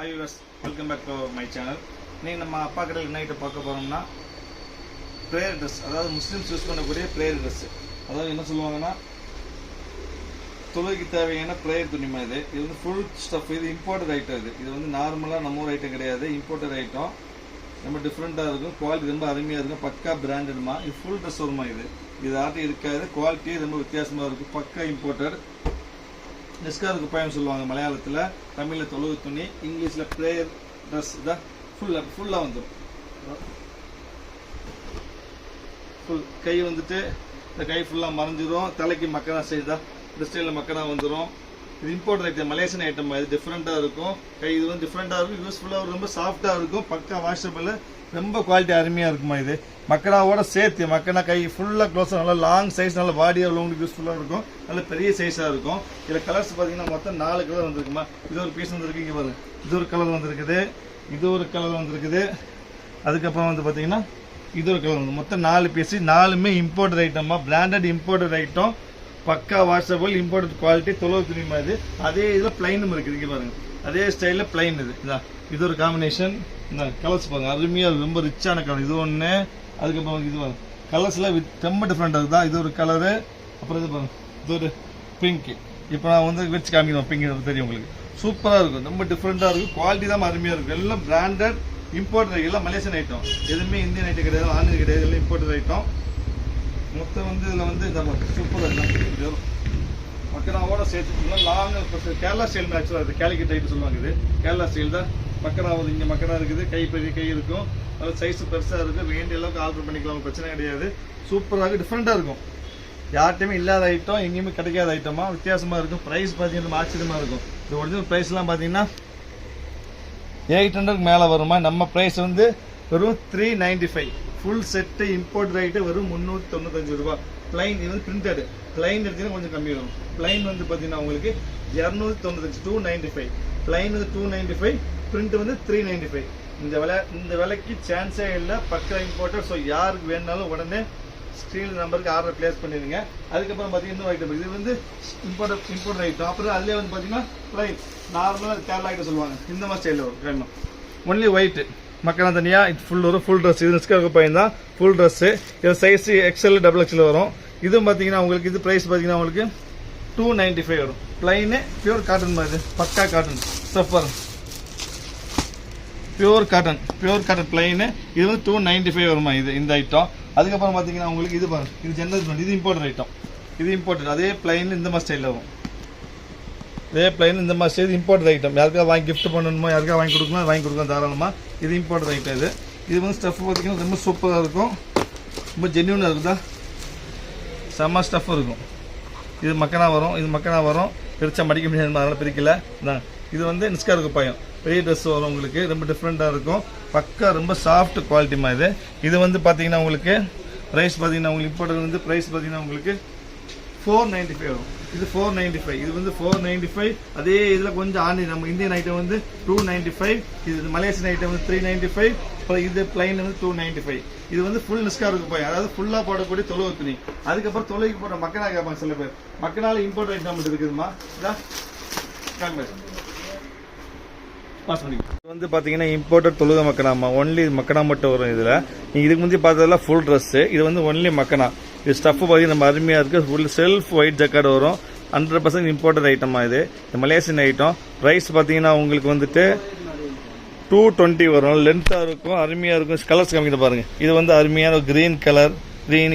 Hi viewers, welcome back to my channel. இன்னைக்கு நம்ம அப்பா கடையில் என்ன ஐட்டம் பார்க்க போறோம்னா ப்ரேயர் ட்ரெஸ், அதாவது முஸ்லிம்ஸ் யூஸ் பண்ணக்கூடிய ப்ரேயர் ட்ரெஸ். அதாவது என்ன சொல்லுவாங்கன்னா தொழுகைக்கு தேவையான ப்ரேயர் துணிமா இது. இது வந்து ஃபுல் ஸ்டஃப், இது இம்போர்ட்டட் ஐட்டம். இது வந்து நார்மலாக நம்ம ஊர் ஐட்டம் கிடையாது, இம்போர்ட்டட் ஐட்டம். ரொம்ப டிஃப்ரெண்ட்டாக இருக்கும், குவாலிட்டி ரொம்ப அருமையாக இருக்கும், பக்கா பிராண்டட்மா. இது ஃபுல் ட்ரெஸ் வருமா இது ஆட்டம் இருக்காது, குவாலிட்டி ரொம்ப வித்தியாசமாக இருக்கும், பக்கா இம்போர்ட்டட். நிஸ்காருக்கு பயம் சொல்லுவாங்க மலையாளத்தில், தமிழில் தொழுகு துணி, இங்கிலீஷில் ப்ரேயர் ட்ரெஸ் தான். ஃபுல்லாக வந்துடும். ஃபுல் கை வந்துட்டு இந்த கை ஃபுல்லாக மறைஞ்சிரும், தலைக்கு மக்கனா செய்தா இந்த ஸ்டைலில் மக்கனா வந்துடும். இது இம்போர்ட் ஐட்டம், மலேசியன் ஐட்டம். இது டிஃப்ரெண்ட்டாக இருக்கும், கை இது வந்து டிஃப்ரெண்ட்டாக இருக்கும், யூஸ்ஃபுல்லாக ரொம்ப சாஃப்டாக இருக்கும், பக்கா வாஷபிள், ரொம்ப குவாலிட்டி அருமையாக இருக்குமா. இது மக்கனாவோட சேர்த்து மக்கனா கை ஃபுல்லாக க்ளோஸாக நல்லா லாங் சைஸ், நல்ல பாடியாக உள்ளவங்களுக்கு யூஸ்ஃபுல்லாக இருக்கும், நல்ல பெரிய சைஸாக இருக்கும். இதில் கலர்ஸ் பார்த்தீங்கன்னா மொத்தம் 4 கலர் வந்துருக்குமா. இது ஒரு பீஸ் வந்துருக்கு, இங்கே பாருங்க, இது ஒரு கலர் வந்துருக்குது, இது ஒரு கலர் வந்துருக்குது, அதுக்கப்புறம் வந்து பார்த்தீங்கன்னா இது ஒரு கலர் வந்து, மொத்தம் 4 பீஸ், 4மே இம்போர்ட்டட் ஐட்டமா, branded imported item, pakka washable, imported quality, தொழுவு துணிமா. இது அதே இதில் பிளைனும் இருக்குது, இங்கே பாருங்க, அதே ஸ்டைலில் பிளைன். இது ஒரு காம்பினேஷன். இந்த கலர்ஸ் பாருங்க, அருமையாக ரொம்ப ரிச்சான கலர். இது ஒன்று, அதுக்கப்புறம் இது பாருங்க, கலர்ஸில் ரொம்ப டிஃப்ரெண்டாக இருக்குதா. இது ஒரு கலரு, அப்புறம் இது பாருங்க, இது ஒரு பிங்க். இப்போ நான் வந்து வச்சு காமிக்கணும், பிங்க் தெரியும் உங்களுக்கு, சூப்பராக இருக்கும், ரொம்ப டிஃப்ரெண்ட்டாக இருக்கும், குவாலிட்டி தான் அருமையாக இருக்கும். எல்லாம் பிராண்டட் இம்போர்ட்டட், எல்லாம் மலேசியன் ஐட்டம், எதுவுமே இந்தியன் ஐட்டம் கிடையாது, ஆன்லைன் கிடையாது, எல்லாம் இம்போர்ட்டட் ஐட்டம். மொத்தம் வந்து இதில் வந்து இந்த சூப்பராக மக்கனாவோட சேர்த்து லாங் கேரளா ஸ்டைல் ஆக்சுவலாக இருக்குது, கேலிக்கட் ஐட்டம் சொல்லுவாங்க. இது கேரளா ஸ்டைல் தான். மக்கனா வந்து இங்கே மக்கனா இருக்குது, கை பெரிய கை இருக்கும், அதில் சைஸ் பெருசாக இருக்குது, வேண்டிய அளவுக்கு ஆர்டர் பண்ணிக்கலாம், பிரச்சனை கிடையாது. சூப்பராக டிஃப்ரெண்ட்டாக இருக்கும், யார்ட்டையுமே இல்லாத ஐட்டம், எங்கேயுமே கிடைக்காத ஐட்டமா, வித்தியாசமாக இருக்கும். ப்ரைஸ் பார்த்தீங்கன்னா ஆச்சரியமாக இருக்கும். இது ஒரிஜினல் ப்ரைஸ்லாம் பார்த்தீங்கன்னா 800 மேலே வருமா. நம்ம ப்ரைஸ் வந்து வெறும் 395. ஃபுல் செட்டு இம்போர்ட் ரேட்டு வெறும் 395 ரூபா. பிளைன் இது வந்து பிரிண்டடு, பிளைன் எடுத்தீங்கன்னா கொஞ்சம் கம்மி வரும். பிளைன் வந்து பார்த்தீங்கன்னா உங்களுக்கு 295, 295. பிளைன் வந்து 295, பிரிண்ட் வந்து 395. இந்த விலைக்கு சான்ஸே இல்லை, பக்கா இம்போர்ட்டட். ஸோ யாருக்கு வேணுனாலும் உடனே ஸ்க்ரீன் நம்பருக்கு ஆர்டர் பிளேஸ் பண்ணிடுங்க. அதுக்கப்புறம் பார்த்தீங்கன்னா இன்னொரு ஐட்டம், இது வந்து இம்போர்ட் ஐட்டம். அப்புறம் அதிலே வந்து பார்த்தீங்கன்னா பிளைன் நார்மலாக கேரளா ஐட்டம் சொல்லுவாங்க, இந்த மாதிரி ஸ்டைலில் வரும். ஒன்லி ஒயிட் மக்கனா தனியாக, இது ஃபுல் வரும், ஃபுல் ட்ரெஸ். இது நிஸ்காருக்கு பையன் தான், ஃபுல் ட்ரெஸ்ஸு. இது சைஸ் XL, XXL வரும். இதுவும் பார்த்தீங்கன்னா உங்களுக்கு இது ப்ரைஸ் பார்த்தீங்கன்னா உங்களுக்கு 295 வரும். பிளைனு பியூர் காட்டன் மாதிரி, பக்கா cotton suffer, pure cotton plain. இது வந்து 295 வருமா இது இந்த ஐட்டம். அதுக்கப்புறம் பார்த்தீங்கன்னா உங்களுக்கு இது பாருங்க, இது ஜென்ரல், இது இம்போர்ட்டட் ஐட்டம். இது இம்போர்ட்டட், அதே பிளைன் இந்த மாதிரி ஸ்டைலில் வரும், இதே பிளைன் இந்த மாதிரி ஸ்டைல் இம்போர்ட்டட் ஐட்டம். யாருக்காக வாங்கி கிஃப்ட் பண்ணணுமோ, யாருக்காக வாங்கி கொடுக்கணும், வாங்கி கொடுக்கலாம் தாராளமாக. இது இம்போர்ட்டட் ஐட்டம். இது வந்து ஸ்டஃப் பார்த்தீங்கன்னா ரொம்ப சூப்பராக இருக்கும், ரொம்ப ஜென்யூனாக இருக்குதா, செம்ம ஸ்டஃப் இருக்கும். இது மக்கனா வரும், இது மக்கனா வரும், பிரிச்சா மடிக்க முடியாது, அதனால் பிரிக்கல தான். இது வந்து நிஸ்காருக்கு பயம், பெரிய ட்ரெஸ் வரும் உங்களுக்கு, ரொம்ப டிஃப்ரெண்ட்டாக இருக்கும், பக்கா ரொம்ப சாஃப்ட் குவாலிட்டிமா. இது வந்து பார்த்தீங்கன்னா உங்களுக்கு ப்ரைஸ் பார்த்தீங்கன்னா உங்களுக்கு இம்போர்ட்டட் வந்து ப்ரைஸ் பார்த்தீங்கன்னா உங்களுக்கு 495 வரும். இது 495, இது வந்து 495. அதே இதில் கொஞ்சம் நம்ம இந்தியன் ஐட்டம் வந்து 295, இது மலேசியன் ஐட்டம் வந்து 395, அப்புறம் இது பிளைன் வந்து 295. இது வந்து ஃபுல் நிஸ்காருக்கு போய், அதாவது ஃபுல்லாக போடக்கூடிய தொழுவு துணி. அதுக்கப்புறம் தொழுகைக்கு போடுற மக்கனா கேட்பாங்க சில பேர், மக்கனால இம்போர்ட் ஐட்டம் மட்டும் இருக்குதுமா. வந்து பார்த்தீங்கன்னா இம்போர்ட்டட் தொழுகை மக்கனாமா, ஒன்லி மக்கனா மட்டும் வரும். இதில் நீங்கள் இதுக்கு முந்தைய பார்த்ததெல்லாம் ஃபுல் ட்ரெஸ்ஸு, இது வந்து ஒன்லி மக்கனா. இது ஸ்டஃப் பார்த்தீங்கன்னா நம்ம அருமையாக இருக்குது, ஃபுல் செல்ஃப் ஒயிட் ஜக்கார்டு வரும், 100% இம்போர்ட்டட் ஐட்டமாக. இது மலேசியன் ஐட்டம். ப்ரைஸ் பார்த்தீங்கன்னா உங்களுக்கு வந்துட்டு 220 வரும். லென்த்தாக இருக்கும், அருமையாக இருக்கும். கலர்ஸ் காமிக்கிட்டு பாருங்கள், இது வந்து அருமையான க்ரீன் கலர்,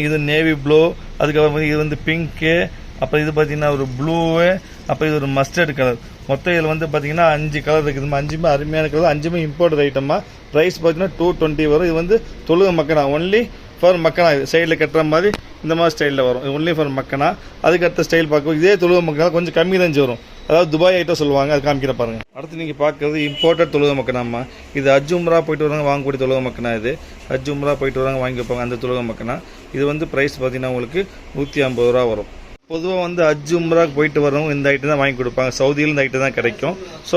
இது நேவி ப்ளூ, அதுக்கப்புறம் இது வந்து பிங்க்கு, அப்புறம் இது பார்த்தீங்கன்னா ஒரு ப்ளூவு, அப்புறம் இது ஒரு மஸ்டர்ட் கலர். மொத்தம் இதில் வந்து பார்த்தீங்கன்னா 5 கலர் இருக்குது, 5மே அருமையான கலர், 5மே இம்போர்ட்டட் ஐட்டமாக. ப்ரைஸ் பார்த்தீங்கன்னா 220 வரும். இது வந்து தொழுகை மக்கனா, ஒன்லி ஃபார் மக்கனா. இது சைடில் கட்டுற மாதிரி இந்த மாதிரி ஸ்டைலில் வரும், இது ஒன்லி ஃபார் மக்கனா. அதுக்கு அடுத்த ஸ்டைல் பார்க்கும், இதே தொழுகை மக்கனா கொஞ்சம் கம்மி ரேஞ்சு வரும், அதாவது துபாய் ஐட்டம் சொல்லுவாங்க, அது காமிக்கிற பாருங்க. அடுத்து நீங்கள் பார்க்குறது இம்போர்ட்டட் தொழுகை மக்கனாமா. இது ஹஜ் உம்ரா போயிட்டு வராங்க வாங்கக்கூடிய தொழுகை மக்கனா. இது ஹஜ் உம்ரா போயிட்டு வராங்க வாங்கி வைப்பாங்க, அந்த தொழுகை மக்கனா. இது வந்து ப்ரைஸ் பார்த்தீங்கன்னா உங்களுக்கு 150 ரூபா வரும். பொதுவாக வந்து ஹஜ் உம்ராக்கு போயிட்டு வரவங்க இந்த ஐட்டம் தான் வாங்கி கொடுப்பாங்க, சவுதியில் இந்த ஐட்டம் தான் கிடைக்கும். ஸோ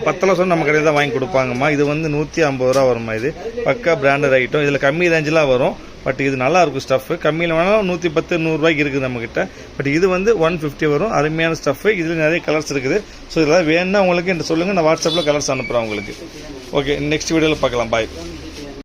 10 லட்சம் நம்ம கடையில் தான் வாங்கி கொடுப்பாங்கம்மா. இது வந்து 150 ரூபா வருமா. இது பக்கா பிராண்டட் ஐட்டம். இதில் கம்மி ரேஞ்செலாம் வரும், பட் இது நல்லா இருக்கும் ஸ்டஃப். கம்மியில் வேணாலும் 110 100 இருக்குது நம்மக்கிட்ட. பட் இது வந்து 150 வரும். அருமையான ஸ்டஃப். இதில் நிறைய கலர்ஸ் இருக்குது. ஸோ இதெல்லாம் வேணும்னா உங்களுக்கு என்ன சொல்லுங்கள், நான் வாட்ஸ்அப்பில் கலர்ஸ் அனுப்புகிறேன் உங்களுக்கு. ஓகே, நெக்ஸ்ட் வீடியோவில் பார்க்கலாம். பாய்.